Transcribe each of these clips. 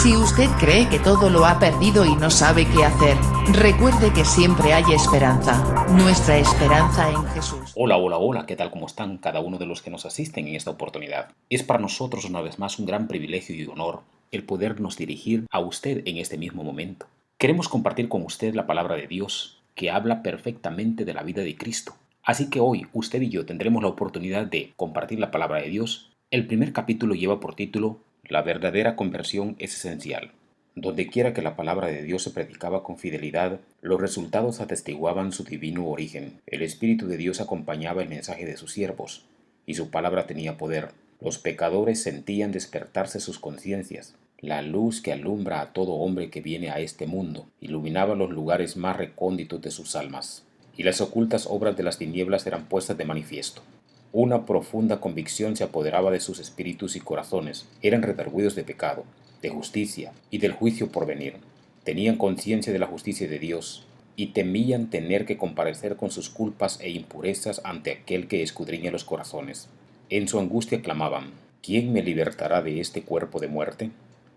Si usted cree que todo lo ha perdido y no sabe qué hacer, recuerde que siempre hay esperanza. Nuestra esperanza en Jesús. Hola, hola, hola, ¿qué tal? ¿Cómo están cada uno de los que nos asisten en esta oportunidad? Es para nosotros una vez más un gran privilegio y honor el podernos dirigir a usted en este mismo momento. Queremos compartir con usted la palabra de Dios, que habla perfectamente de la vida de Cristo. Así que hoy usted y yo tendremos la oportunidad de compartir la palabra de Dios. El primer capítulo lleva por título La verdadera conversión es esencial. Donde quiera que la palabra de Dios se predicaba con fidelidad, los resultados atestiguaban su divino origen. El Espíritu de Dios acompañaba el mensaje de sus siervos, y su palabra tenía poder. Los pecadores sentían despertarse sus conciencias. La luz que alumbra a todo hombre que viene a este mundo iluminaba los lugares más recónditos de sus almas, y las ocultas obras de las tinieblas eran puestas de manifiesto. Una profunda convicción se apoderaba de sus espíritus y corazones. Eran redargüidos de pecado, de justicia y del juicio por venir. Tenían conciencia de la justicia de Dios y temían tener que comparecer con sus culpas e impurezas ante aquel que escudriña los corazones. En su angustia clamaban: ¿Quién me libertará de este cuerpo de muerte?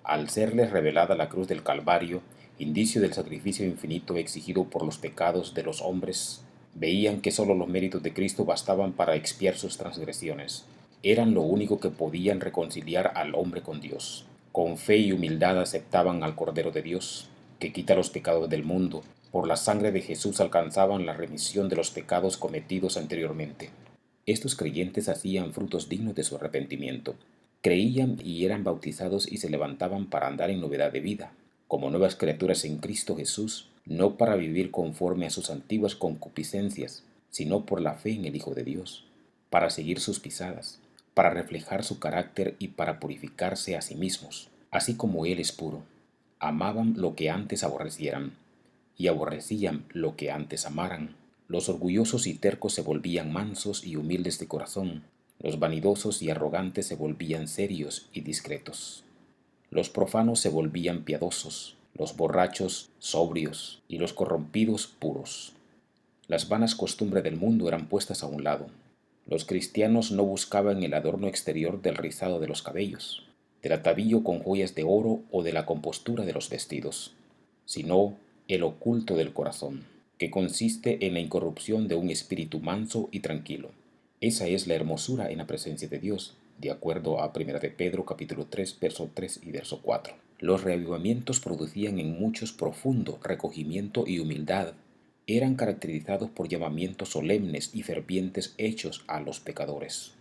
Al serles revelada la cruz del Calvario, indicio del sacrificio infinito exigido por los pecados de los hombres, veían que sólo los méritos de Cristo bastaban para expiar sus transgresiones. Eran lo único que podían reconciliar al hombre con Dios. Con fe y humildad aceptaban al Cordero de Dios, que quita los pecados del mundo. Por la sangre de Jesús alcanzaban la remisión de los pecados cometidos anteriormente. Estos creyentes hacían frutos dignos de su arrepentimiento. Creían y eran bautizados y se levantaban para andar en novedad de vida, como nuevas criaturas en Cristo Jesús, no para vivir conforme a sus antiguas concupiscencias, sino por la fe en el Hijo de Dios, para seguir sus pisadas, para reflejar su carácter y para purificarse a sí mismos, así como Él es puro. Amaban lo que antes aborrecieran, y aborrecían lo que antes amaran. Los orgullosos y tercos se volvían mansos y humildes de corazón. Los vanidosos y arrogantes se volvían serios y discretos. Los profanos se volvían piadosos, los borrachos sobrios y los corrompidos puros. Las vanas costumbres del mundo eran puestas a un lado. Los cristianos no buscaban el adorno exterior del rizado de los cabellos, del atavío con joyas de oro o de la compostura de los vestidos, sino el oculto del corazón, que consiste en la incorrupción de un espíritu manso y tranquilo. Esa es la hermosura en la presencia de Dios, de acuerdo a 1 de Pedro capítulo 3, verso 3 y verso 4. Los reavivamientos producían en muchos profundo recogimiento y humildad. Eran caracterizados por llamamientos solemnes y fervientes hechos a los pecadores,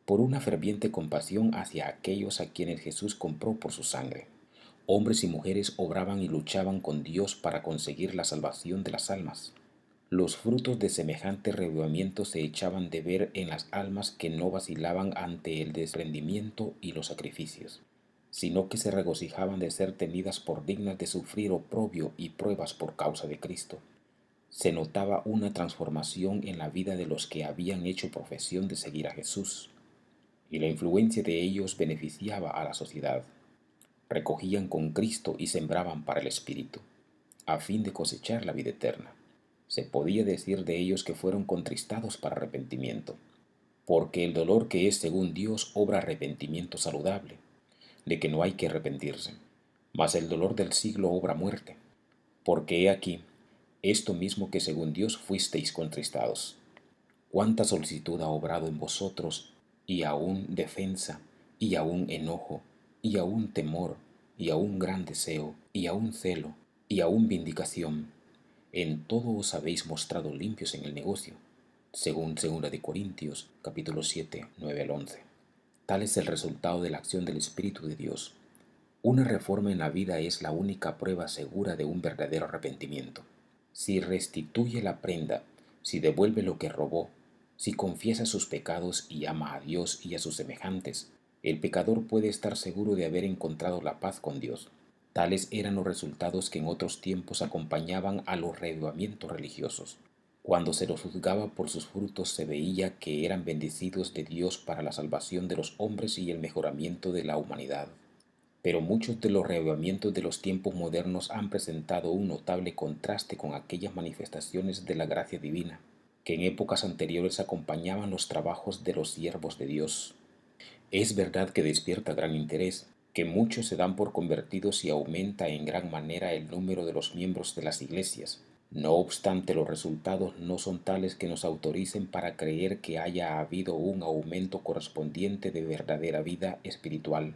por una ferviente compasión hacia aquellos a quienes Jesús compró por su sangre. Hombres y mujeres obraban y luchaban con Dios para conseguir la salvación de las almas. Los frutos de semejante reavivamiento se echaban de ver en las almas que no vacilaban ante el desprendimiento y los sacrificios, sino que se regocijaban de ser tenidas por dignas de sufrir oprobio y pruebas por causa de Cristo. Se notaba una transformación en la vida de los que habían hecho profesión de seguir a Jesús, y la influencia de ellos beneficiaba a la sociedad. Recogían con Cristo y sembraban para el Espíritu, a fin de cosechar la vida eterna. Se podía decir de ellos que fueron contristados para arrepentimiento, porque el dolor que es según Dios obra arrepentimiento saludable, de que no hay que arrepentirse, mas el dolor del siglo obra muerte, porque he aquí, esto mismo que según Dios fuisteis contristados. Cuánta solicitud ha obrado en vosotros, y aún defensa, y aún enojo, y aún temor, y aún gran deseo, y aún celo, y aún vindicación. En todo os habéis mostrado limpios en el negocio, según 2 de Corintios, capítulo 7, 9 al 11. Tal es el resultado de la acción del Espíritu de Dios. Una reforma en la vida es la única prueba segura de un verdadero arrepentimiento. Si restituye la prenda, si devuelve lo que robó, si confiesa sus pecados y ama a Dios y a sus semejantes, el pecador puede estar seguro de haber encontrado la paz con Dios. Tales eran los resultados que en otros tiempos acompañaban a los reavivamientos religiosos. Cuando se los juzgaba por sus frutos se veía que eran bendecidos de Dios para la salvación de los hombres y el mejoramiento de la humanidad. Pero muchos de los reavivamientos de los tiempos modernos han presentado un notable contraste con aquellas manifestaciones de la gracia divina, que en épocas anteriores acompañaban los trabajos de los siervos de Dios. Es verdad que despierta gran interés, que muchos se dan por convertidos y aumenta en gran manera el número de los miembros de las iglesias. No obstante, los resultados no son tales que nos autoricen para creer que haya habido un aumento correspondiente de verdadera vida espiritual.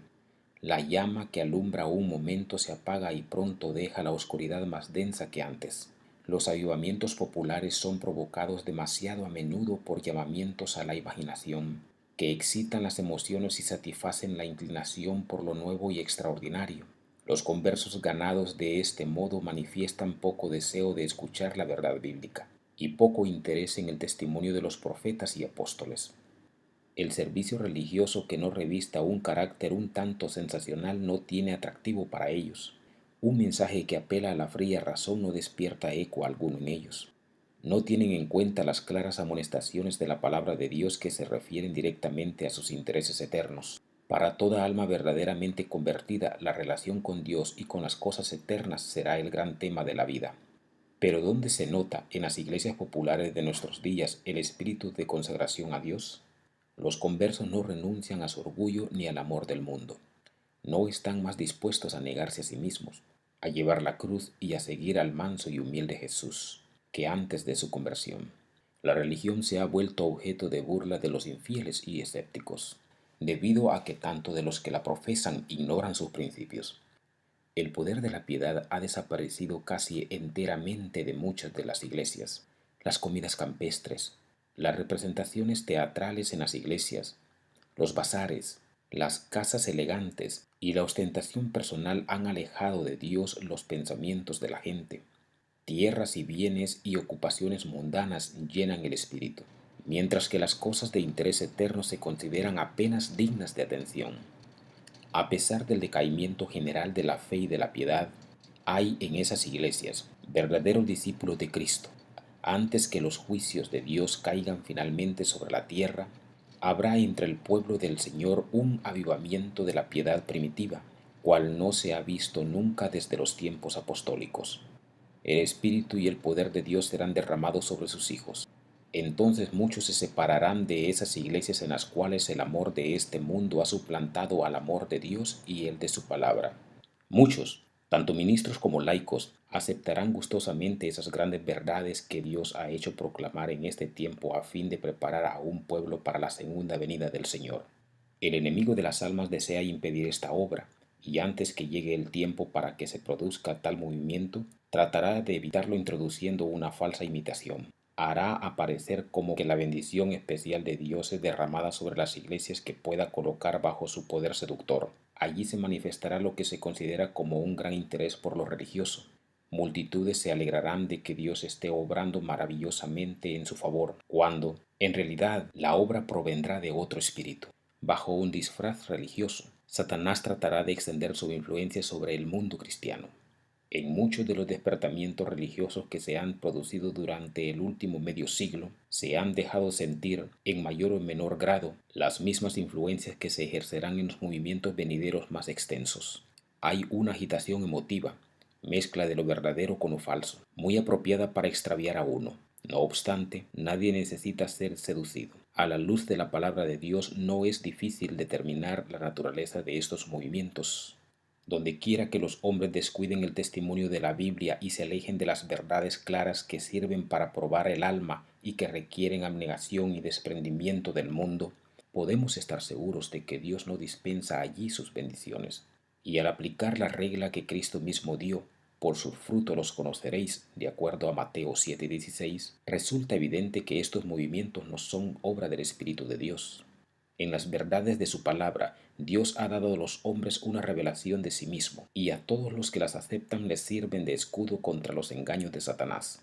La llama que alumbra un momento se apaga y pronto deja la oscuridad más densa que antes. Los avivamientos populares son provocados demasiado a menudo por llamamientos a la imaginación, que excitan las emociones y satisfacen la inclinación por lo nuevo y extraordinario. Los conversos ganados de este modo manifiestan poco deseo de escuchar la verdad bíblica y poco interés en el testimonio de los profetas y apóstoles. El servicio religioso que no revista un carácter un tanto sensacional no tiene atractivo para ellos. Un mensaje que apela a la fría razón no despierta eco alguno en ellos. No tienen en cuenta las claras amonestaciones de la palabra de Dios que se refieren directamente a sus intereses eternos. Para toda alma verdaderamente convertida, la relación con Dios y con las cosas eternas será el gran tema de la vida. Pero ¿dónde se nota en las iglesias populares de nuestros días el espíritu de consagración a Dios? Los conversos no renuncian a su orgullo ni al amor del mundo. No están más dispuestos a negarse a sí mismos, a llevar la cruz y a seguir al manso y humilde Jesús, que antes de su conversión. La religión se ha vuelto objeto de burla de los infieles y escépticos, debido a que tanto de los que la profesan ignoran sus principios. El poder de la piedad ha desaparecido casi enteramente de muchas de las iglesias. Las comidas campestres, las representaciones teatrales en las iglesias, los bazares, las casas elegantes y la ostentación personal han alejado de Dios los pensamientos de la gente. Tierras y bienes y ocupaciones mundanas llenan el espíritu, mientras que las cosas de interés eterno se consideran apenas dignas de atención. A pesar del decaimiento general de la fe y de la piedad, hay en esas iglesias verdaderos discípulos de Cristo. Antes que los juicios de Dios caigan finalmente sobre la tierra, habrá entre el pueblo del Señor un avivamiento de la piedad primitiva, cual no se ha visto nunca desde los tiempos apostólicos. El Espíritu y el poder de Dios serán derramados sobre sus hijos. Entonces muchos se separarán de esas iglesias en las cuales el amor de este mundo ha suplantado al amor de Dios y el de su palabra. Muchos, tanto ministros como laicos, aceptarán gustosamente esas grandes verdades que Dios ha hecho proclamar en este tiempo a fin de preparar a un pueblo para la segunda venida del Señor. El enemigo de las almas desea impedir esta obra, y antes que llegue el tiempo para que se produzca tal movimiento, tratará de evitarlo introduciendo una falsa imitación. Hará aparecer como que la bendición especial de Dios es derramada sobre las iglesias que pueda colocar bajo su poder seductor. Allí se manifestará lo que se considera como un gran interés por lo religioso. Multitudes se alegrarán de que Dios esté obrando maravillosamente en su favor, cuando, en realidad, la obra provendrá de otro espíritu. Bajo un disfraz religioso, Satanás tratará de extender su influencia sobre el mundo cristiano. En muchos de los despertamientos religiosos que se han producido durante el último medio siglo, se han dejado sentir, en mayor o menor grado, las mismas influencias que se ejercerán en los movimientos venideros más extensos. Hay una agitación emotiva, mezcla de lo verdadero con lo falso, muy apropiada para extraviar a uno. No obstante, nadie necesita ser seducido. A la luz de la palabra de Dios no es difícil determinar la naturaleza de estos movimientos. Donde quiera que los hombres descuiden el testimonio de la Biblia y se alejen de las verdades claras que sirven para probar el alma y que requieren abnegación y desprendimiento del mundo, podemos estar seguros de que Dios no dispensa allí sus bendiciones. Y al aplicar la regla que Cristo mismo dio, por sus frutos los conoceréis, de acuerdo a Mateo 7:16, resulta evidente que estos movimientos no son obra del Espíritu de Dios. En las verdades de su palabra, Dios ha dado a los hombres una revelación de sí mismo, y a todos los que las aceptan les sirven de escudo contra los engaños de Satanás.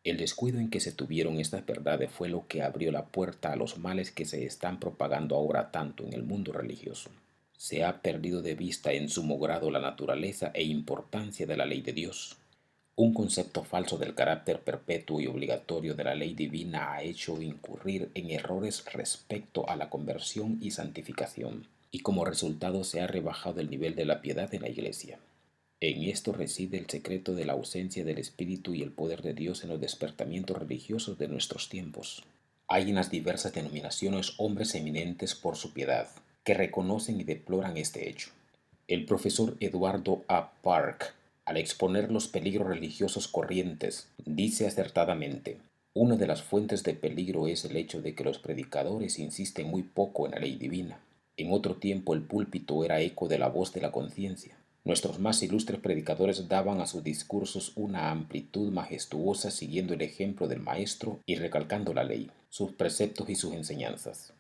El descuido en que se tuvieron estas verdades fue lo que abrió la puerta a los males que se están propagando ahora tanto en el mundo religioso. Se ha perdido de vista en sumo grado la naturaleza e importancia de la ley de Dios. Un concepto falso del carácter perpetuo y obligatorio de la ley divina ha hecho incurrir en errores respecto a la conversión y santificación, y como resultado se ha rebajado el nivel de la piedad en la Iglesia. En esto reside el secreto de la ausencia del Espíritu y el poder de Dios en los despertamientos religiosos de nuestros tiempos. Hay en las diversas denominaciones hombres eminentes por su piedad, que reconocen y deploran este hecho. El profesor Eduardo A. Park, al exponer los peligros religiosos corrientes, dice acertadamente: una de las fuentes de peligro es el hecho de que los predicadores insisten muy poco en la ley divina. En otro tiempo el púlpito era eco de la voz de la conciencia. Nuestros más ilustres predicadores daban a sus discursos una amplitud majestuosa siguiendo el ejemplo del Maestro y recalcando la ley, sus preceptos y sus enseñanzas.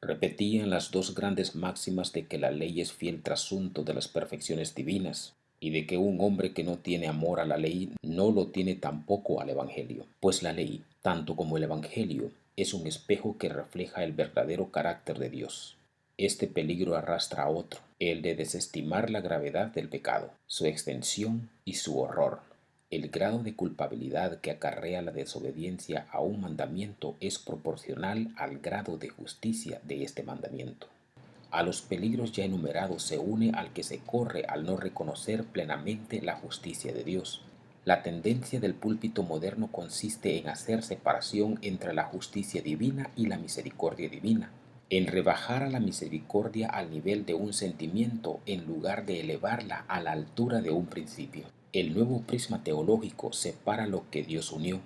Repetían las dos grandes máximas de que la ley es fiel trasunto de las perfecciones divinas y de que un hombre que no tiene amor a la ley no lo tiene tampoco al Evangelio, pues la ley, tanto como el Evangelio, es un espejo que refleja el verdadero carácter de Dios. Este peligro arrastra a otro, el de desestimar la gravedad del pecado, su extensión y su horror. El grado de culpabilidad que acarrea la desobediencia a un mandamiento es proporcional al grado de justicia de este mandamiento. A los peligros ya enumerados se une al que se corre al no reconocer plenamente la justicia de Dios. La tendencia del púlpito moderno consiste en hacer separación entre la justicia divina y la misericordia divina, en rebajar a la misericordia al nivel de un sentimiento en lugar de elevarla a la altura de un principio. El nuevo prisma teológico separa lo que Dios unió.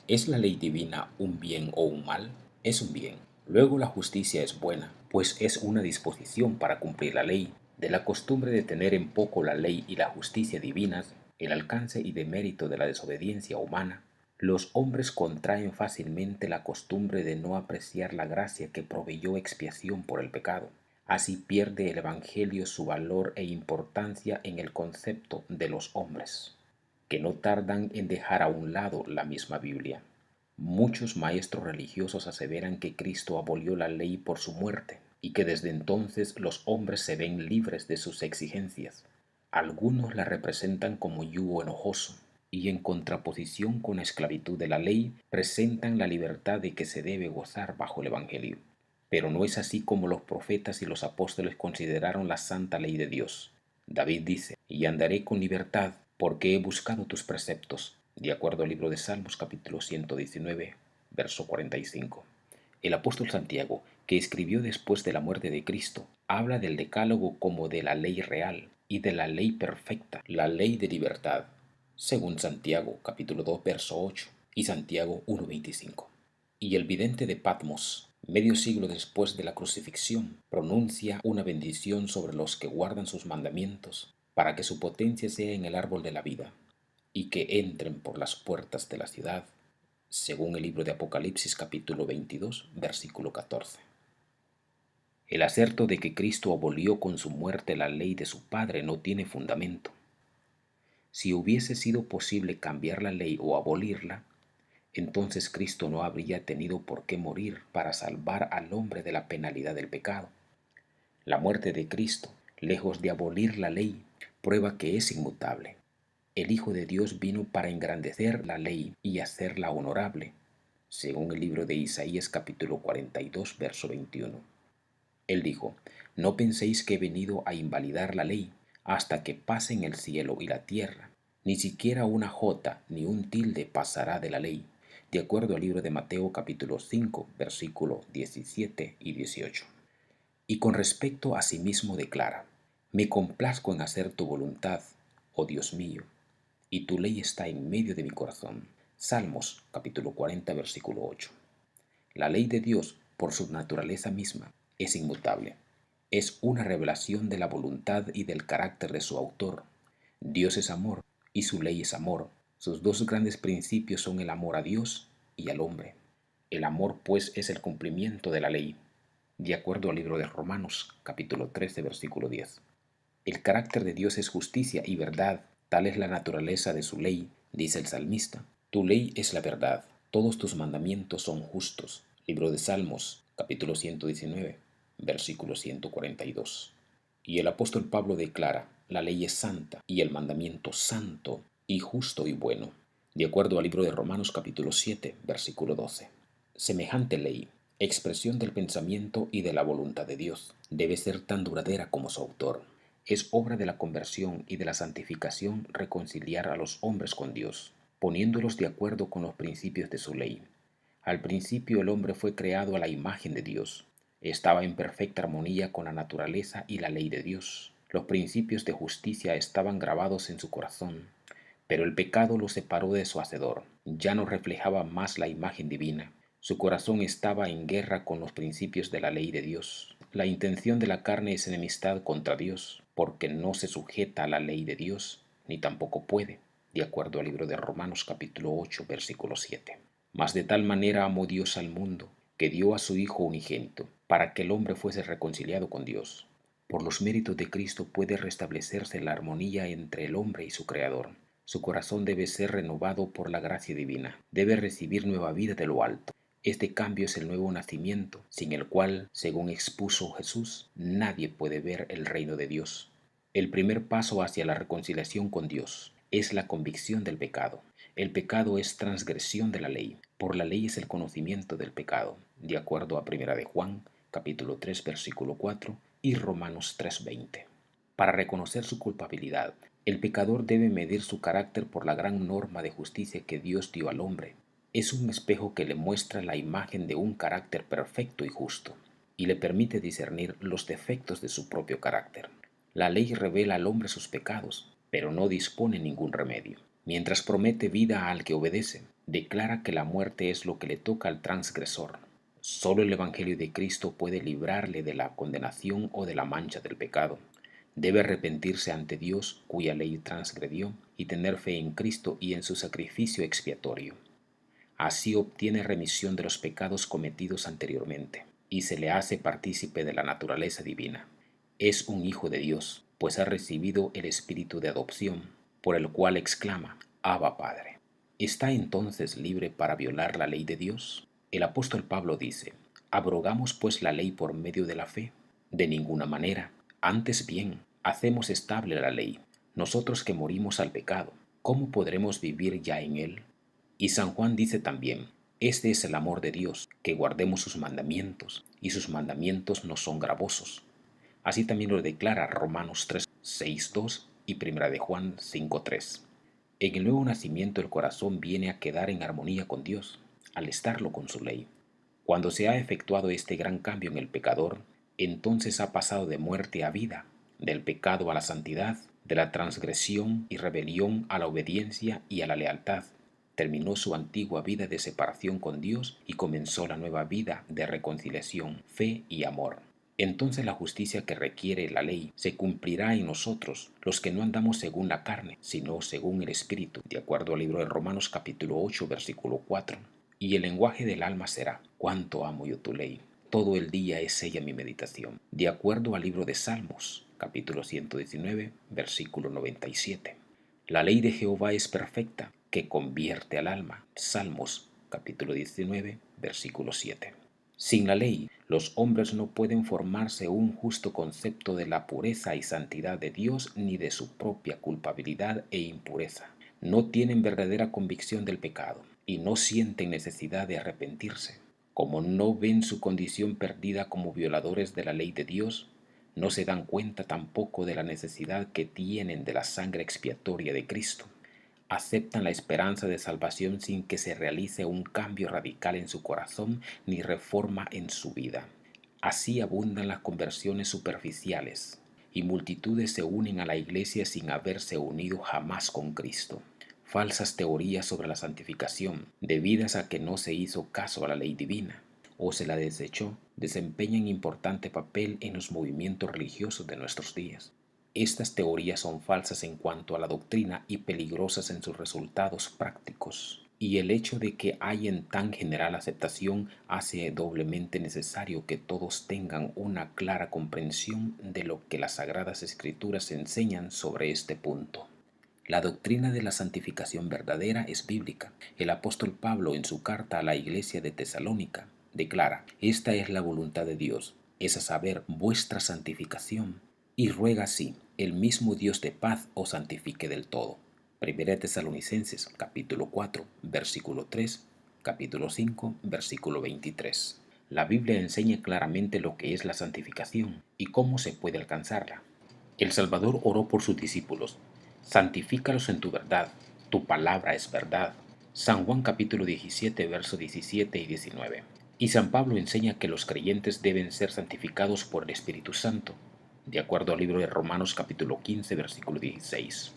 ¿Es la ley divina un bien o un mal? Es un bien. Luego la justicia es buena, pues es una disposición para cumplir la ley. De la costumbre de tener en poco la ley y la justicia divinas, el alcance y demérito de la desobediencia humana, los hombres contraen fácilmente la costumbre de no apreciar la gracia que proveyó expiación por el pecado. Así pierde el Evangelio su valor e importancia en el concepto de los hombres, que no tardan en dejar a un lado la misma Biblia. Muchos maestros religiosos aseveran que Cristo abolió la ley por su muerte y que desde entonces los hombres se ven libres de sus exigencias. Algunos la representan como yugo enojoso y en contraposición con la esclavitud de la ley presentan la libertad de que se debe gozar bajo el Evangelio. Pero no es así como los profetas y los apóstoles consideraron la santa ley de Dios. David dice: y andaré con libertad, porque he buscado tus preceptos, de acuerdo al libro de Salmos capítulo 119, verso 45. El apóstol Santiago, que escribió después de la muerte de Cristo, habla del decálogo como de la ley real y de la ley perfecta, la ley de libertad, según Santiago capítulo 2, verso 8 y Santiago 1:25. Y el vidente de Patmos, medio siglo después de la crucifixión, pronuncia una bendición sobre los que guardan sus mandamientos, para que su potencia sea en el árbol de la vida, y que entren por las puertas de la ciudad, según el libro de Apocalipsis capítulo 22, versículo 14. El aserto de que Cristo abolió con su muerte la ley de su Padre no tiene fundamento. Si hubiese sido posible cambiar la ley o abolirla, entonces Cristo no habría tenido por qué morir para salvar al hombre de la penalidad del pecado. La muerte de Cristo, lejos de abolir la ley, prueba que es inmutable. El Hijo de Dios vino para engrandecer la ley y hacerla honorable, según el libro de Isaías capítulo 42, verso 21. Él dijo: no penséis que he venido a invalidar la ley, hasta que pasen el cielo y la tierra. Ni siquiera una jota ni un tilde pasará de la ley, de acuerdo al libro de Mateo capítulo 5, versículos 17 y 18. Y con respecto a sí mismo declara: me complazco en hacer tu voluntad, oh Dios mío, y tu ley está en medio de mi corazón. Salmos capítulo 40, versículo 8. La ley de Dios, por su naturaleza misma, es inmutable. Es una revelación de la voluntad y del carácter de su autor. Dios es amor y su ley es amor. Sus dos grandes principios son el amor a Dios y al hombre. El amor, pues, es el cumplimiento de la ley, de acuerdo al libro de Romanos, capítulo 13, versículo 10. El carácter de Dios es justicia y verdad, tal es la naturaleza de su ley, dice el salmista. Tu ley es la verdad, todos tus mandamientos son justos. Libro de Salmos, capítulo 119, versículo 142. Y el apóstol Pablo declara: la ley es santa y el mandamiento santo y justo y bueno, de acuerdo al libro de Romanos capítulo 7, versículo 12. Semejante ley, expresión del pensamiento y de la voluntad de Dios, debe ser tan duradera como su autor. Es obra de la conversión y de la santificación reconciliar a los hombres con Dios, poniéndolos de acuerdo con los principios de su ley. Al principio el hombre fue creado a la imagen de Dios. Estaba en perfecta armonía con la naturaleza y la ley de Dios. Los principios de justicia estaban grabados en su corazón, pero el pecado lo separó de su Hacedor. Ya no reflejaba más la imagen divina. Su corazón estaba en guerra con los principios de la ley de Dios. La intención de la carne es enemistad contra Dios, porque no se sujeta a la ley de Dios, ni tampoco puede, de acuerdo al libro de Romanos capítulo 8, versículo 7. Mas de tal manera amó Dios al mundo, que dio a su Hijo unigénito, para que el hombre fuese reconciliado con Dios. Por los méritos de Cristo puede restablecerse la armonía entre el hombre y su Creador. Su corazón debe ser renovado por la gracia divina. Debe recibir nueva vida de lo alto. Este cambio es el nuevo nacimiento, sin el cual, según expuso Jesús, nadie puede ver el reino de Dios. El primer paso hacia la reconciliación con Dios es la convicción del pecado. El pecado es transgresión de la ley. Por la ley es el conocimiento del pecado, de acuerdo a 1 de Juan, capítulo 3, versículo 4 y Romanos 3:20. Para reconocer su culpabilidad, el pecador debe medir su carácter por la gran norma de justicia que Dios dio al hombre. Es un espejo que le muestra la imagen de un carácter perfecto y justo, y le permite discernir los defectos de su propio carácter. La ley revela al hombre sus pecados, pero no dispone ningún remedio. Mientras promete vida al que obedece, declara que la muerte es lo que le toca al transgresor. Solo el Evangelio de Cristo puede librarle de la condenación o de la mancha del pecado. Debe arrepentirse ante Dios, cuya ley transgredió, y tener fe en Cristo y en su sacrificio expiatorio. Así obtiene remisión de los pecados cometidos anteriormente, y se le hace partícipe de la naturaleza divina. Es un hijo de Dios, pues ha recibido el espíritu de adopción, por el cual exclama, Abba Padre. ¿Está entonces libre para violar la ley de Dios? El apóstol Pablo dice, ¿abrogamos pues la ley por medio de la fe? De ninguna manera. Antes bien, hacemos estable la ley. Nosotros que morimos al pecado, ¿cómo podremos vivir ya en él? Y San Juan dice también, este es el amor de Dios, que guardemos sus mandamientos, y sus mandamientos no son gravosos. Así también lo declara Romanos 3, 6, 2 y 1 de Juan 5, 3. En el nuevo nacimiento el corazón viene a quedar en armonía con Dios, al estarlo con su ley. Cuando se ha efectuado este gran cambio en el pecador, entonces ha pasado de muerte a vida, del pecado a la santidad, de la transgresión y rebelión a la obediencia y a la lealtad. Terminó su antigua vida de separación con Dios y comenzó la nueva vida de reconciliación, fe y amor. Entonces la justicia que requiere la ley se cumplirá en nosotros, los que no andamos según la carne, sino según el Espíritu, de acuerdo al libro de Romanos capítulo 8, versículo 4. Y el lenguaje del alma será, cuánto amo yo tu ley. Todo el día es ella mi meditación, de acuerdo al libro de Salmos, capítulo 119, versículo 97. La ley de Jehová es perfecta, que convierte al alma. Salmos, capítulo 19, versículo 7. Sin la ley, los hombres no pueden formarse un justo concepto de la pureza y santidad de Dios ni de su propia culpabilidad e impureza. No tienen verdadera convicción del pecado y no sienten necesidad de arrepentirse. Como no ven su condición perdida como violadores de la ley de Dios, no se dan cuenta tampoco de la necesidad que tienen de la sangre expiatoria de Cristo. Aceptan la esperanza de salvación sin que se realice un cambio radical en su corazón ni reforma en su vida. Así abundan las conversiones superficiales y multitudes se unen a la iglesia sin haberse unido jamás con Cristo. Falsas teorías sobre la santificación, debidas a que no se hizo caso a la ley divina o se la desechó, desempeñan importante papel en los movimientos religiosos de nuestros días. Estas teorías son falsas en cuanto a la doctrina y peligrosas en sus resultados prácticos. Y el hecho de que hayan tan general aceptación hace doblemente necesario que todos tengan una clara comprensión de lo que las Sagradas Escrituras enseñan sobre este punto. La doctrina de la santificación verdadera es bíblica. El apóstol Pablo, en su carta a la iglesia de Tesalónica, declara, esta es la voluntad de Dios, es a saber, vuestra santificación, y ruega así, el mismo Dios de paz os santifique del todo. Primera de Tesalonicenses, capítulo 4, versículo 3, capítulo 5, versículo 23. La Biblia enseña claramente lo que es la santificación y cómo se puede alcanzarla. El Salvador oró por sus discípulos, santifícalos en tu verdad, tu palabra es verdad. San Juan capítulo 17, versos 17 y 19. Y San Pablo enseña que los creyentes deben ser santificados por el Espíritu Santo. de acuerdo al libro de Romanos capítulo 15, versículo 16.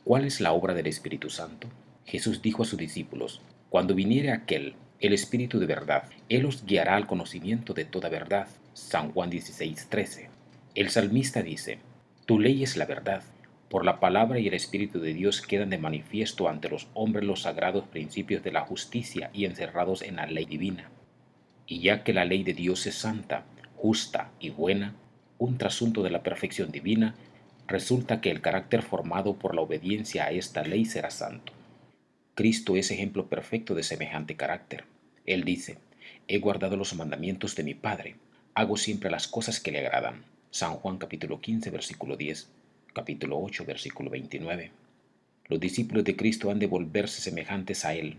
¿Cuál es la obra del Espíritu Santo? Jesús dijo a sus discípulos: Cuando viniere aquel, el Espíritu de verdad, Él os guiará al conocimiento de toda verdad. San Juan 16:13. El salmista dice: Tu ley es la verdad. Por la palabra y el Espíritu de Dios quedan de manifiesto ante los hombres los sagrados principios de la justicia y encerrados en la ley divina. Y ya que la ley de Dios es santa, justa y buena, un trasunto de la perfección divina, resulta que el carácter formado por la obediencia a esta ley será santo. Cristo es ejemplo perfecto de semejante carácter. Él dice: He guardado los mandamientos de mi Padre, hago siempre las cosas que le agradan. San Juan capítulo 15, versículo 10, capítulo 8, versículo 29. Los discípulos de Cristo han de volverse semejantes a Él,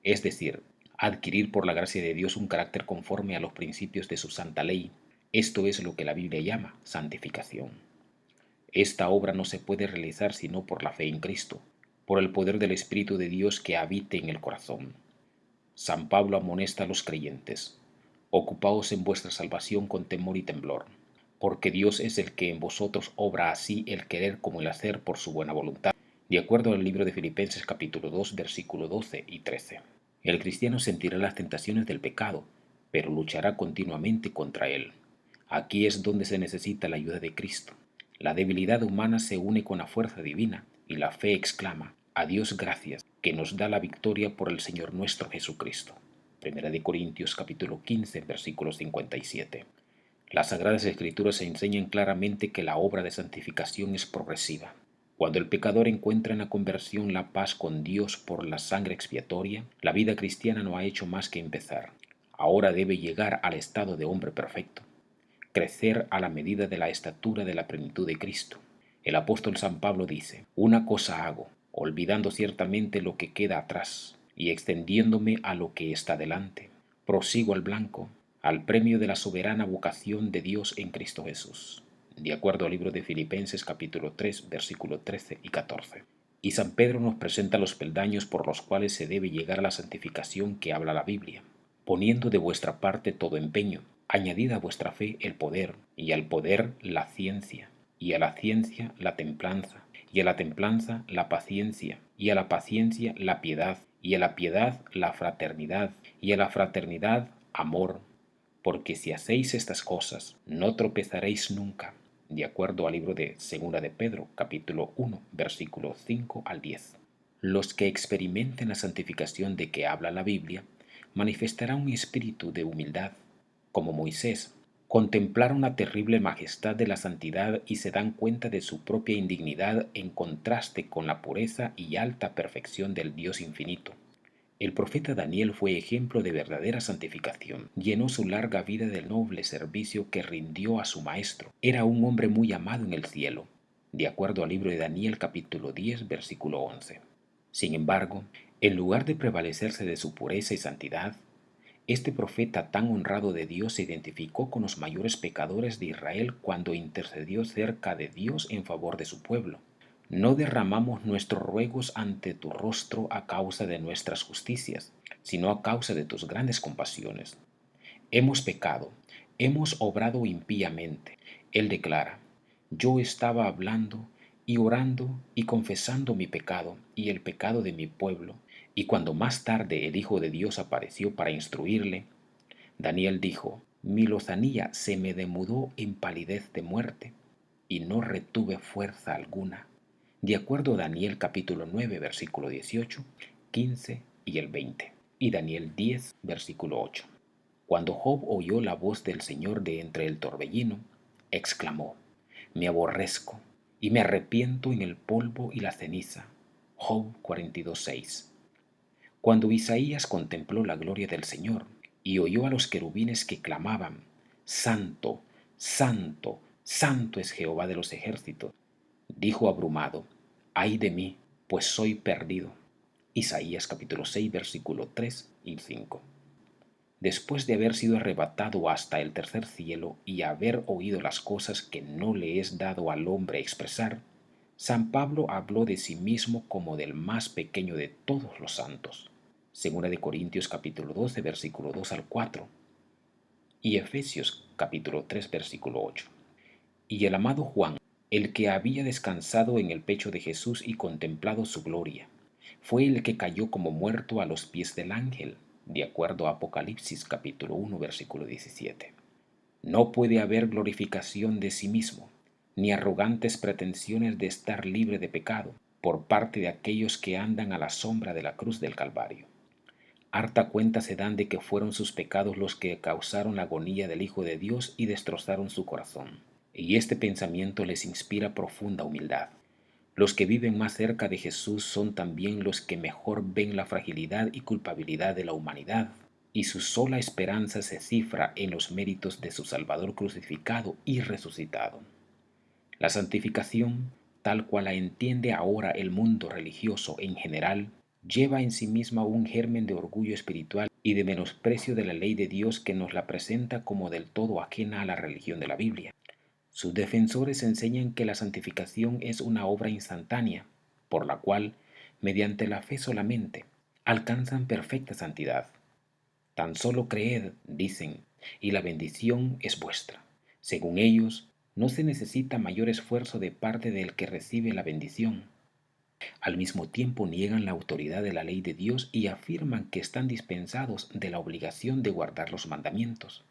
es decir, adquirir por la gracia de Dios un carácter conforme a los principios de su santa ley. Esto es lo que la Biblia llama santificación. Esta obra no se puede realizar sino por la fe en Cristo, por el poder del Espíritu de Dios que habite en el corazón. San Pablo amonesta a los creyentes: Ocupaos en vuestra salvación con temor y temblor, porque Dios es el que en vosotros obra así el querer como el hacer por su buena voluntad, de acuerdo al libro de Filipenses capítulo 2, versículo 12 y 13. El cristiano sentirá las tentaciones del pecado, pero luchará continuamente contra él. Aquí es donde se necesita la ayuda de Cristo. La debilidad humana se une con la fuerza divina y la fe exclama: A Dios gracias, que nos da la victoria por el Señor nuestro Jesucristo. Primera de Corintios capítulo 15, versículo 57. Las Sagradas Escrituras enseñan claramente que la obra de santificación es progresiva. Cuando el pecador encuentra en la conversión la paz con Dios por la sangre expiatoria, la vida cristiana no ha hecho más que empezar. Ahora debe llegar al estado de hombre perfecto, crecer a la medida de la estatura de la plenitud de Cristo. El apóstol San Pablo dice: Una cosa hago, olvidando ciertamente lo que queda atrás y extendiéndome a lo que está delante. Prosigo al blanco, al premio de la soberana vocación de Dios en Cristo Jesús, de acuerdo al libro de Filipenses capítulo 3, versículos 13 y 14. Y San Pedro nos presenta los peldaños por los cuales se debe llegar a la santificación que habla la Biblia: poniendo de vuestra parte todo empeño, añadid a vuestra fe el poder, y al poder la ciencia, y a la ciencia la templanza, y a la templanza la paciencia, y a la paciencia la piedad, y a la piedad la fraternidad, y a la fraternidad amor, porque si hacéis estas cosas, no tropezaréis nunca, de acuerdo al libro de Segunda de Pedro, capítulo 1, versículos 5 al 10. Los que experimenten la santificación de que habla la Biblia manifestarán un espíritu de humildad, como Moisés. Contemplaron la terrible majestad de la santidad y se dan cuenta de su propia indignidad en contraste con la pureza y alta perfección del Dios infinito. El profeta Daniel fue ejemplo de verdadera santificación. Llenó su larga vida del noble servicio que rindió a su maestro. Era un hombre muy amado en el cielo, de acuerdo al libro de Daniel capítulo 10, versículo 11. Sin embargo, en lugar de prevalecerse de su pureza y santidad, este profeta tan honrado de Dios se identificó con los mayores pecadores de Israel cuando intercedió cerca de Dios en favor de su pueblo. No derramamos nuestros ruegos ante tu rostro a causa de nuestras justicias, sino a causa de tus grandes compasiones. Hemos pecado, hemos obrado impíamente. Él declara: Yo estaba hablando y orando y confesando mi pecado y el pecado de mi pueblo. Y cuando más tarde el Hijo de Dios apareció para instruirle, Daniel dijo: Mi lozanía se me demudó en palidez de muerte, y no retuve fuerza alguna. De acuerdo a Daniel capítulo 9, versículo 18, 15 y el 20. Y Daniel 10, versículo 8. Cuando Job oyó la voz del Señor de entre el torbellino, exclamó: Me aborrezco y me arrepiento en el polvo y la ceniza. Job 42:6. Cuando Isaías contempló la gloria del Señor y oyó a los querubines que clamaban: Santo, Santo, Santo es Jehová de los ejércitos, dijo abrumado: Ay de mí, pues soy perdido. Isaías capítulo 6, versículo 3 y 5. Después de haber sido arrebatado hasta el tercer cielo y haber oído las cosas que no le es dado al hombre expresar, San Pablo habló de sí mismo como del más pequeño de todos los santos. Segunda de Corintios capítulo 12, versículo 2 al 4, y Efesios capítulo 3, versículo 8. Y el amado Juan, el que había descansado en el pecho de Jesús y contemplado su gloria, fue el que cayó como muerto a los pies del ángel, de acuerdo a Apocalipsis capítulo 1, versículo 17. No puede haber glorificación de sí mismo, ni arrogantes pretensiones de estar libre de pecado por parte de aquellos que andan a la sombra de la cruz del Calvario. Harta cuenta se dan de que fueron sus pecados los que causaron la agonía del Hijo de Dios y destrozaron su corazón. Y este pensamiento les inspira profunda humildad. Los que viven más cerca de Jesús son también los que mejor ven la fragilidad y culpabilidad de la humanidad, y su sola esperanza se cifra en los méritos de su Salvador crucificado y resucitado. La santificación, tal cual la entiende ahora el mundo religioso en general, lleva en sí misma un germen de orgullo espiritual y de menosprecio de la ley de Dios que nos la presenta como del todo ajena a la religión de la Biblia. Sus defensores enseñan que la santificación es una obra instantánea, por la cual, mediante la fe solamente, alcanzan perfecta santidad. Tan solo creed, dicen, y la bendición es vuestra. Según ellos, no se necesita mayor esfuerzo de parte del que recibe la bendición. Al mismo tiempo niegan la autoridad de la ley de Dios y afirman que están dispensados de la obligación de guardar los mandamientos.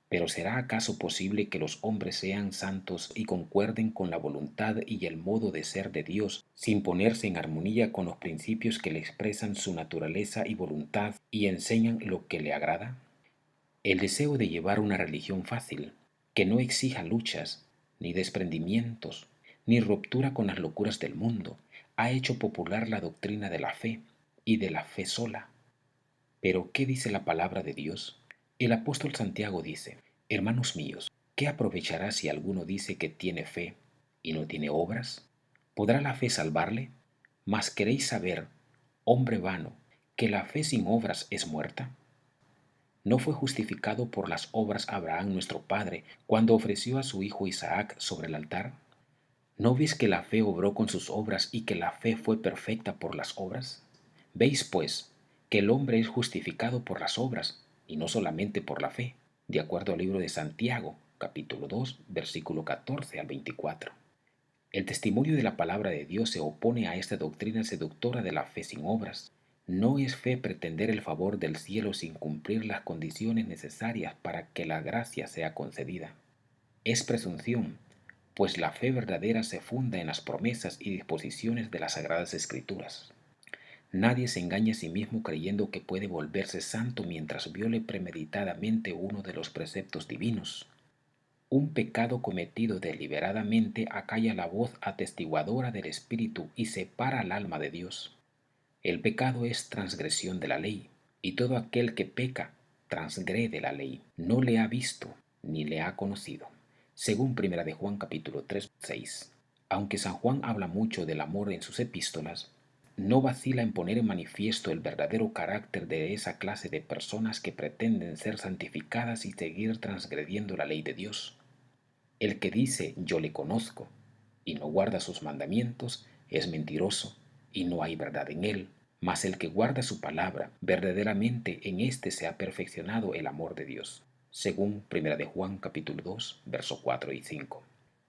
Pero ¿será acaso posible que los hombres sean santos y concuerden con la voluntad y el modo de ser de Dios sin ponerse en armonía con los principios que le expresan su naturaleza y voluntad y enseñan lo que le agrada? El deseo de llevar una religión fácil, que no exija luchas, ni desprendimientos, ni ruptura con las locuras del mundo, ha hecho popular la doctrina de la fe y de la fe sola. Pero, ¿qué dice la palabra de Dios? El apóstol Santiago dice: Hermanos míos, ¿qué aprovechará si alguno dice que tiene fe y no tiene obras? ¿Podrá la fe salvarle? Mas queréis saber, hombre vano, que la fe sin obras es muerta. ¿No fue justificado por las obras Abraham nuestro padre cuando ofreció a su hijo Isaac sobre el altar? ¿No ves que la fe obró con sus obras y que la fe fue perfecta por las obras? Veis, pues, que el hombre es justificado por las obras y no solamente por la fe, de acuerdo al libro de Santiago, capítulo 2, versículo 14 al 24. El testimonio de la palabra de Dios se opone a esta doctrina seductora de la fe sin obras. No es fe pretender el favor del cielo sin cumplir las condiciones necesarias para que la gracia sea concedida. Es presunción, pues la fe verdadera se funda en las promesas y disposiciones de las Sagradas Escrituras. Nadie se engaña a sí mismo creyendo que puede volverse santo mientras viole premeditadamente uno de los preceptos divinos. Un pecado cometido deliberadamente acalla la voz atestiguadora del Espíritu y separa al alma de Dios. El pecado es transgresión de la ley, y todo aquel que peca transgrede la ley. No le ha visto ni le ha conocido. Según 1 de Juan capítulo 3, 6. Aunque San Juan habla mucho del amor en sus epístolas, no vacila en poner en manifiesto el verdadero carácter de esa clase de personas que pretenden ser santificadas y seguir transgrediendo la ley de Dios. El que dice yo le conozco y no guarda sus mandamientos es mentiroso y no hay verdad en él. Mas el que guarda su palabra, verdaderamente en éste se ha perfeccionado el amor de Dios. Según 1 de Juan capítulo 2, versos 4 y 5.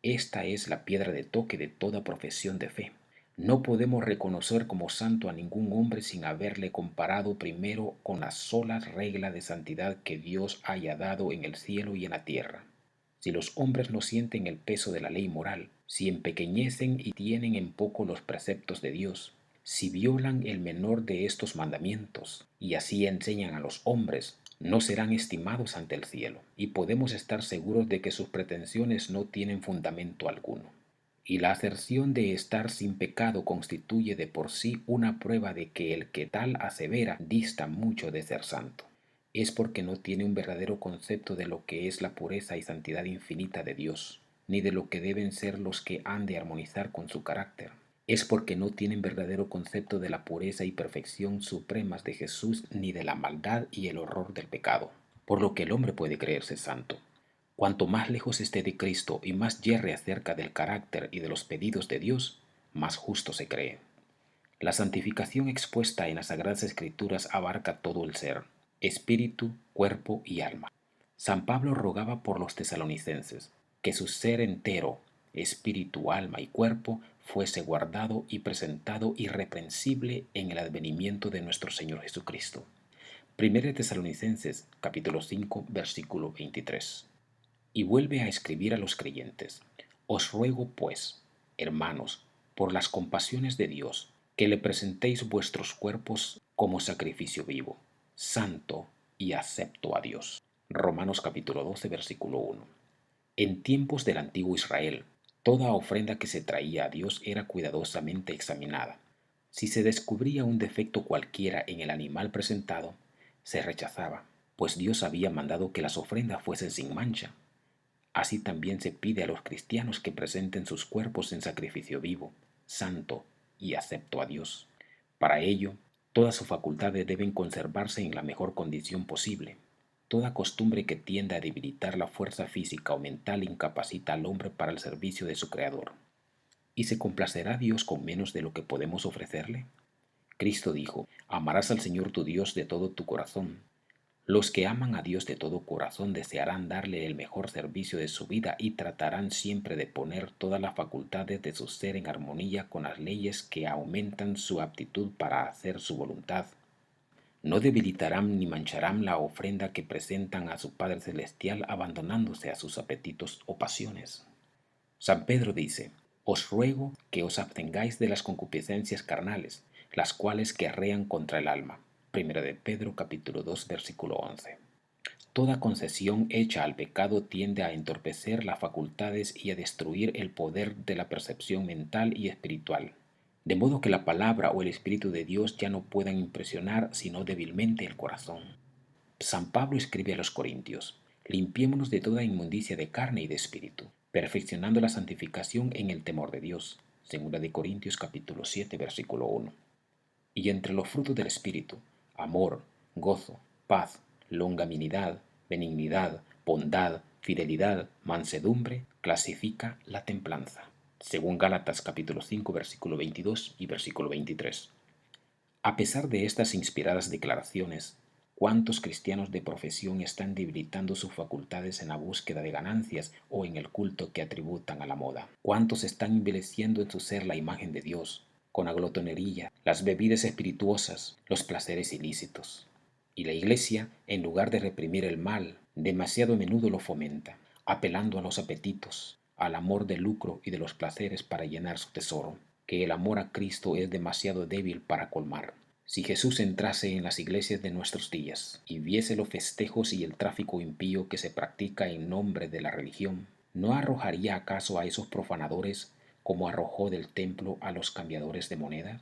Esta es la piedra de toque de toda profesión de fe. No podemos reconocer como santo a ningún hombre sin haberle comparado primero con la sola regla de santidad que Dios haya dado en el cielo y en la tierra. Si los hombres no sienten el peso de la ley moral, si empequeñecen y tienen en poco los preceptos de Dios, si violan el menor de estos mandamientos y así enseñan a los hombres, no serán estimados ante el cielo, y podemos estar seguros de que sus pretensiones no tienen fundamento alguno. Y la aserción de estar sin pecado constituye de por sí una prueba de que el que tal asevera dista mucho de ser santo. Es porque no tiene un verdadero concepto de lo que es la pureza y santidad infinita de Dios, ni de lo que deben ser los que han de armonizar con su carácter. Es porque no tienen verdadero concepto de la pureza y perfección supremas de Jesús, ni de la maldad y el horror del pecado, por lo que el hombre puede creerse santo. Cuanto más lejos esté de Cristo y más yerre acerca del carácter y de los pedidos de Dios, más justo se cree. La santificación expuesta en las Sagradas Escrituras abarca todo el ser, espíritu, cuerpo y alma. San Pablo rogaba por los tesalonicenses: que su ser entero, espíritu, alma y cuerpo, fuese guardado y presentado irreprensible en el advenimiento de nuestro Señor Jesucristo. 1 Tesalonicenses capítulo 5 versículo 23. Y vuelve a escribir a los creyentes: Os ruego pues, hermanos, por las compasiones de Dios, que le presentéis vuestros cuerpos como sacrificio vivo, santo y acepto a Dios. Romanos capítulo 12 versículo 1. En tiempos del antiguo Israel, toda ofrenda que se traía a Dios era cuidadosamente examinada. Si se descubría un defecto cualquiera en el animal presentado, se rechazaba, pues Dios había mandado que las ofrendas fuesen sin mancha. Así también se pide a los cristianos que presenten sus cuerpos en sacrificio vivo, santo y acepto a Dios. Para ello, todas sus facultades deben conservarse en la mejor condición posible. Toda costumbre que tienda a debilitar la fuerza física o mental incapacita al hombre para el servicio de su Creador. ¿Y se complacerá Dios con menos de lo que podemos ofrecerle? Cristo dijo: Amarás al Señor tu Dios de todo tu corazón. Los que aman a Dios de todo corazón desearán darle el mejor servicio de su vida y tratarán siempre de poner todas las facultades de su ser en armonía con las leyes que aumentan su aptitud para hacer su voluntad. No debilitarán ni mancharán la ofrenda que presentan a su Padre Celestial abandonándose a sus apetitos o pasiones. San Pedro dice: Os ruego que os abstengáis de las concupiscencias carnales, las cuales guerrean contra el alma. 1 de Pedro capítulo 2 versículo 11. Toda concesión hecha al pecado tiende a entorpecer las facultades y a destruir el poder de la percepción mental y espiritual, de modo que la palabra o el Espíritu de Dios ya no puedan impresionar sino débilmente el corazón. San Pablo escribe a los Corintios: Limpiémonos de toda inmundicia de carne y de espíritu, perfeccionando la santificación en el temor de Dios. 2 de Corintios capítulo 7 versículo 1. Y entre los frutos del Espíritu, amor, gozo, paz, longanimidad, benignidad, bondad, fidelidad, mansedumbre, clasifica la templanza, según Gálatas capítulo 5 versículo 22 y versículo 23. A pesar de estas inspiradas declaraciones, ¿cuántos cristianos de profesión están debilitando sus facultades en la búsqueda de ganancias o en el culto que atributan a la moda? ¿Cuántos están envileciendo en su ser la imagen de Dios con la glotonería, las bebidas espirituosas, los placeres ilícitos? Y la Iglesia, en lugar de reprimir el mal, demasiado a menudo lo fomenta, apelando a los apetitos, al amor del lucro y de los placeres para llenar su tesoro, que el amor a Cristo es demasiado débil para colmar. Si Jesús entrase en las iglesias de nuestros días y viese los festejos y el tráfico impío que se practica en nombre de la religión, ¿no arrojaría acaso a esos profanadores como arrojó del templo a los cambiadores de moneda?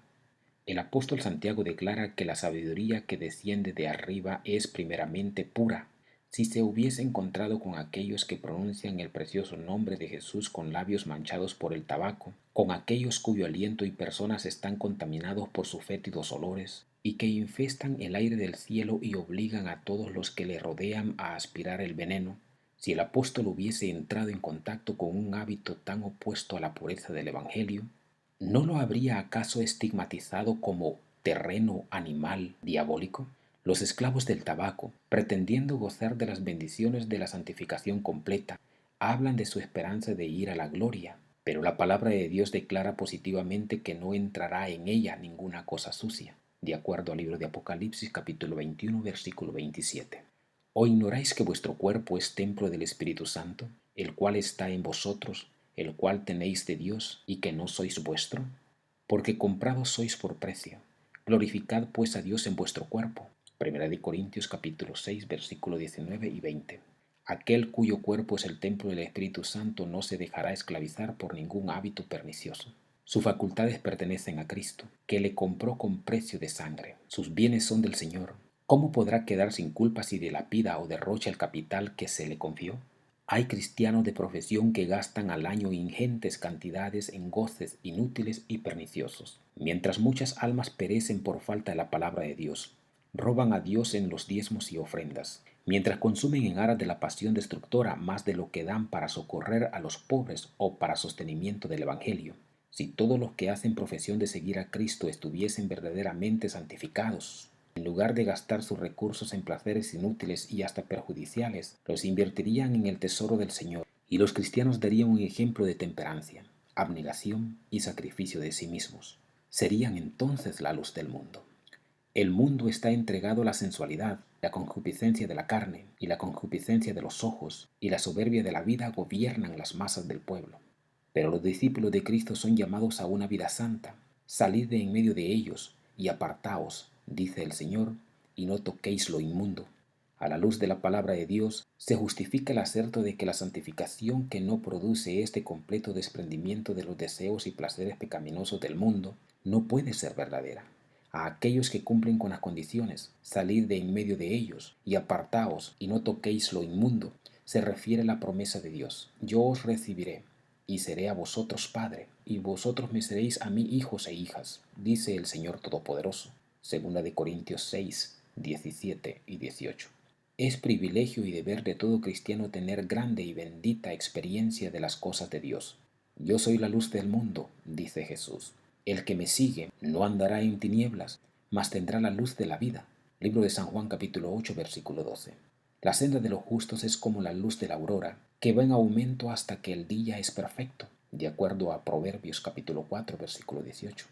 El apóstol Santiago declara que la sabiduría que desciende de arriba es primeramente pura. Si se hubiese encontrado con aquellos que pronuncian el precioso nombre de Jesús con labios manchados por el tabaco, con aquellos cuyo aliento y personas están contaminados por sus fétidos olores, y que infestan el aire del cielo y obligan a todos los que le rodean a aspirar el veneno, si el apóstol hubiese entrado en contacto con un hábito tan opuesto a la pureza del Evangelio, ¿no lo habría acaso estigmatizado como terreno animal diabólico? Los esclavos del tabaco, pretendiendo gozar de las bendiciones de la santificación completa, hablan de su esperanza de ir a la gloria, pero la palabra de Dios declara positivamente que no entrará en ella ninguna cosa sucia, de acuerdo al libro de Apocalipsis capítulo 21 versículo 27. ¿O ignoráis que vuestro cuerpo es templo del Espíritu Santo, el cual está en vosotros, el cual tenéis de Dios, y que no sois vuestro? Porque comprados sois por precio. Glorificad pues a Dios en vuestro cuerpo. 1 Corintios capítulo 6 versículo 19 y 20. Aquel cuyo cuerpo es el templo del Espíritu Santo no se dejará esclavizar por ningún hábito pernicioso. Sus facultades pertenecen a Cristo, que le compró con precio de sangre. Sus bienes son del Señor. ¿Cómo podrá quedar sin culpa si dilapida o derrocha el capital que se le confió? Hay cristianos de profesión que gastan al año ingentes cantidades en goces inútiles y perniciosos, mientras muchas almas perecen por falta de la palabra de Dios. Roban a Dios en los diezmos y ofrendas, mientras consumen en aras de la pasión destructora más de lo que dan para socorrer a los pobres o para sostenimiento del Evangelio. Si todos los que hacen profesión de seguir a Cristo estuviesen verdaderamente santificados, en lugar de gastar sus recursos en placeres inútiles y hasta perjudiciales, los invertirían en el tesoro del Señor y los cristianos darían un ejemplo de temperancia, abnegación y sacrificio de sí mismos. Serían entonces la luz del mundo. El mundo está entregado a la sensualidad, la concupiscencia de la carne y la concupiscencia de los ojos y la soberbia de la vida gobiernan las masas del pueblo. Pero los discípulos de Cristo son llamados a una vida santa. Salid de en medio de ellos y apartaos, dice el Señor, y no toquéis lo inmundo. A la luz de la palabra de Dios se justifica el aserto de que la santificación que no produce este completo desprendimiento de los deseos y placeres pecaminosos del mundo no puede ser verdadera. A aquellos que cumplen con las condiciones, salid de en medio de ellos y apartaos y no toquéis lo inmundo, se refiere la promesa de Dios. Yo os recibiré y seré a vosotros padre, y vosotros me seréis a mí hijos e hijas, dice el Señor Todopoderoso. Segunda de Corintios 6, 17 y 18. Es privilegio y deber de todo cristiano tener grande y bendita experiencia de las cosas de Dios. Yo soy la luz del mundo, dice Jesús. El que me sigue no andará en tinieblas, mas tendrá la luz de la vida. Libro de San Juan capítulo 8, versículo 12. La senda de los justos es como la luz de la aurora, que va en aumento hasta que el día es perfecto, de acuerdo a Proverbios capítulo 4, versículo 18.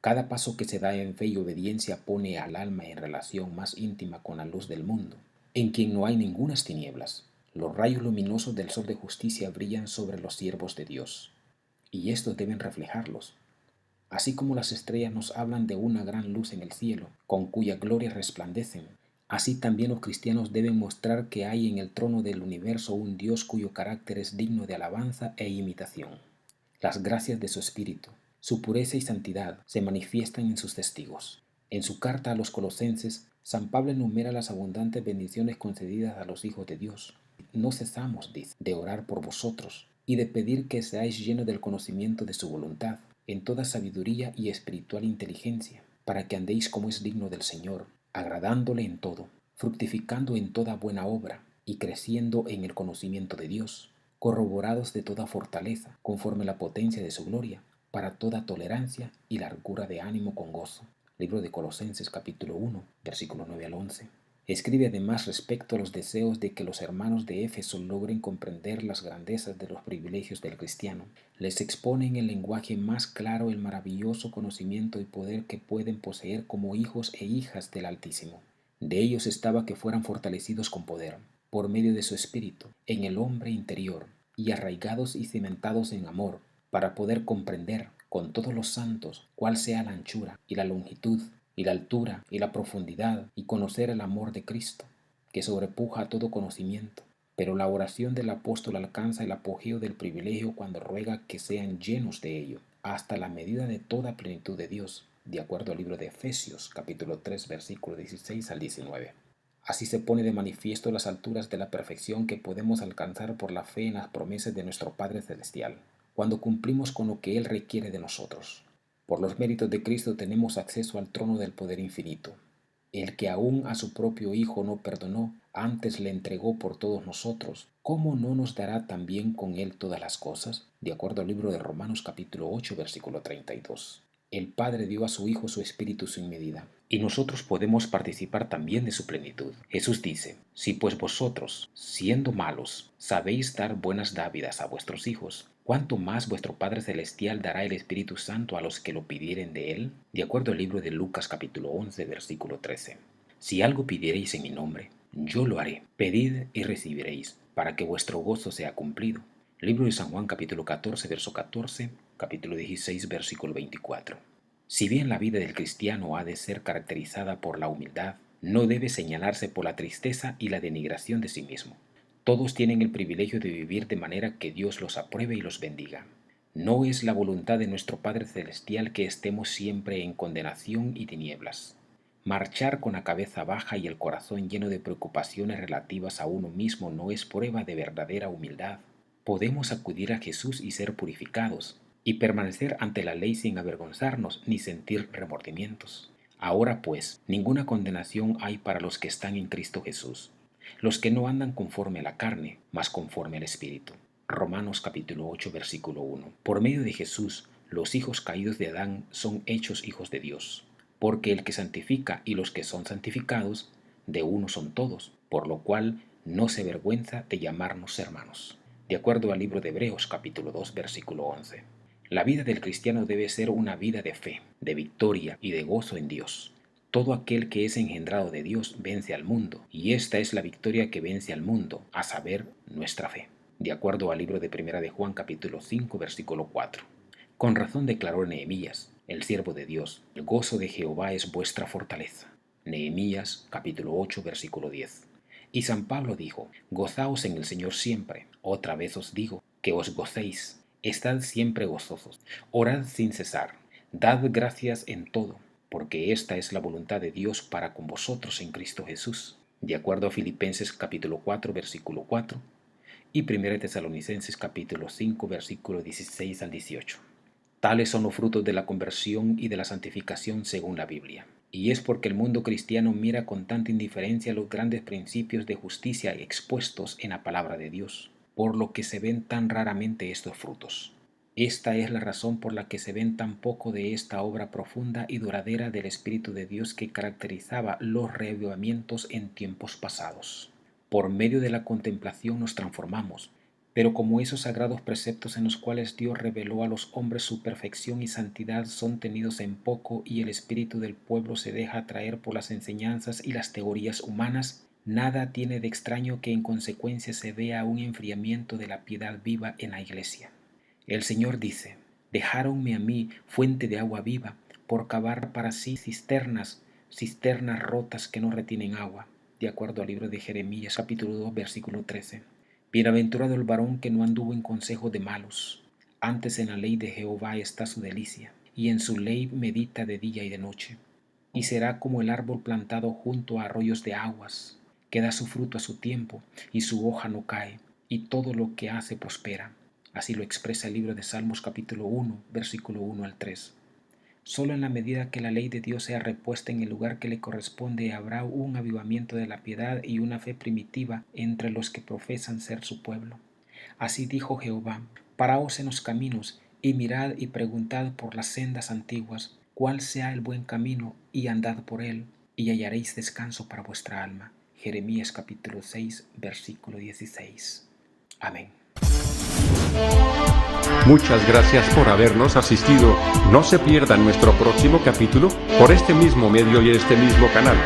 Cada paso que se da en fe y obediencia pone al alma en relación más íntima con la luz del mundo, en quien no hay ningunas tinieblas. Los rayos luminosos del sol de justicia brillan sobre los siervos de Dios, y estos deben reflejarlos. Así como las estrellas nos hablan de una gran luz en el cielo, con cuya gloria resplandecen, así también los cristianos deben mostrar que hay en el trono del universo un Dios cuyo carácter es digno de alabanza e imitación. Las gracias de su espíritu, su pureza y santidad se manifiestan en sus testigos. En su carta a los Colosenses, San Pablo enumera las abundantes bendiciones concedidas a los hijos de Dios. No cesamos, dice, de orar por vosotros y de pedir que seáis llenos del conocimiento de su voluntad, en toda sabiduría y espiritual inteligencia, para que andéis como es digno del Señor, agradándole en todo, fructificando en toda buena obra y creciendo en el conocimiento de Dios, corroborados de toda fortaleza, conforme la potencia de su gloria, para toda tolerancia y largura de ánimo con gozo. Libro de Colosenses capítulo 1, versículo 9 al 11. Escribe además respecto a los deseos de que los hermanos de Éfeso logren comprender las grandezas de los privilegios del cristiano. Les expone en el lenguaje más claro el maravilloso conocimiento y poder que pueden poseer como hijos e hijas del Altísimo. De ellos estaba que fueran fortalecidos con poder, por medio de su espíritu, en el hombre interior, y arraigados y cimentados en amor, para poder comprender con todos los santos cuál sea la anchura y la longitud y la altura y la profundidad, y conocer el amor de Cristo, que sobrepuja a todo conocimiento. Pero la oración del apóstol alcanza el apogeo del privilegio cuando ruega que sean llenos de ello, hasta la medida de toda plenitud de Dios, de acuerdo al libro de Efesios, capítulo 3, versículo 16 al 19. Así se pone de manifiesto las alturas de la perfección que podemos alcanzar por la fe en las promesas de nuestro Padre Celestial, cuando cumplimos con lo que Él requiere de nosotros. Por los méritos de Cristo tenemos acceso al trono del poder infinito. El que aún a su propio Hijo no perdonó, antes le entregó por todos nosotros, ¿cómo no nos dará también con Él todas las cosas? De acuerdo al libro de Romanos capítulo 8, versículo 32. El Padre dio a su Hijo su Espíritu sin medida, y nosotros podemos participar también de su plenitud. Jesús dice, si pues vosotros, siendo malos, sabéis dar buenas dávidas a vuestros hijos, ¿cuánto más vuestro Padre Celestial dará el Espíritu Santo a los que lo pidieren de Él? De acuerdo al libro de Lucas capítulo 11, versículo 13. Si algo pidiereis en mi nombre, yo lo haré. Pedid y recibiréis, para que vuestro gozo sea cumplido. Libro de San Juan capítulo 14, verso 14, capítulo 16, versículo 24. Si bien la vida del cristiano ha de ser caracterizada por la humildad, no debe señalarse por la tristeza y la denigración de sí mismo. Todos tienen el privilegio de vivir de manera que Dios los apruebe y los bendiga. No es la voluntad de nuestro Padre Celestial que estemos siempre en condenación y tinieblas. Marchar con la cabeza baja y el corazón lleno de preocupaciones relativas a uno mismo no es prueba de verdadera humildad. Podemos acudir a Jesús y ser purificados, y permanecer ante la ley sin avergonzarnos ni sentir remordimientos. Ahora pues, ninguna condenación hay para los que están en Cristo Jesús, los que no andan conforme a la carne, mas conforme al Espíritu. Romanos capítulo 8, versículo 1. Por medio de Jesús, los hijos caídos de Adán son hechos hijos de Dios, porque el que santifica y los que son santificados, de uno son todos, por lo cual no se avergüenza de llamarnos hermanos. de acuerdo al libro de Hebreos capítulo 2 versículo 11. La vida del cristiano debe ser una vida de fe, de victoria y de gozo en Dios. Todo aquel que es engendrado de Dios vence al mundo, y esta es la victoria que vence al mundo, a saber, nuestra fe, de acuerdo al libro de Primera de Juan capítulo 5 versículo 4. Con razón declaró Nehemías, el siervo de Dios: el gozo de Jehová es vuestra fortaleza. Nehemías capítulo 8 versículo 10. Y San Pablo dijo: gozaos en el Señor siempre. Otra vez os digo, que os gocéis. Estad siempre gozosos. Orad sin cesar. Dad gracias en todo, porque esta es la voluntad de Dios para con vosotros en Cristo Jesús, de acuerdo a Filipenses capítulo 4 versículo 4 y 1 Tesalonicenses capítulo 5 versículo 16 al 18. Tales son los frutos de la conversión y de la santificación según la Biblia. Y es porque el mundo cristiano mira con tanta indiferencia los grandes principios de justicia expuestos en la palabra de Dios, por lo que se ven tan raramente estos frutos. Esta es la razón por la que se ven tan poco de esta obra profunda y duradera del Espíritu de Dios que caracterizaba los reavivamientos en tiempos pasados. Por medio de la contemplación nos transformamos, pero como esos sagrados preceptos en los cuales Dios reveló a los hombres su perfección y santidad son tenidos en poco y el espíritu del pueblo se deja atraer por las enseñanzas y las teorías humanas, nada tiene de extraño que en consecuencia se vea un enfriamiento de la piedad viva en la Iglesia. El Señor dice: dejáronme a mí fuente de agua viva, por cavar para sí cisternas rotas que no retienen agua, de acuerdo al libro de Jeremías capítulo 2 versículo 13. Bienaventurado el varón que no anduvo en consejo de malos, antes en la ley de Jehová está su delicia, y en su ley medita de día y de noche. Y será como el árbol plantado junto a arroyos de aguas, que da su fruto a su tiempo, y su hoja no cae, y todo lo que hace prospera. Así lo expresa el libro de Salmos capítulo 1, versículo 1 al 3. Solo en la medida que la ley de Dios sea repuesta en el lugar que le corresponde habrá un avivamiento de la piedad y una fe primitiva entre los que profesan ser su pueblo. Así dijo Jehová: paraos en los caminos y mirad y preguntad por las sendas antiguas, cuál sea el buen camino, y andad por él, y hallaréis descanso para vuestra alma. Jeremías capítulo 6, versículo 16. Amén. Muchas gracias por habernos asistido. No se pierdan nuestro próximo capítulo por este mismo medio y este mismo canal.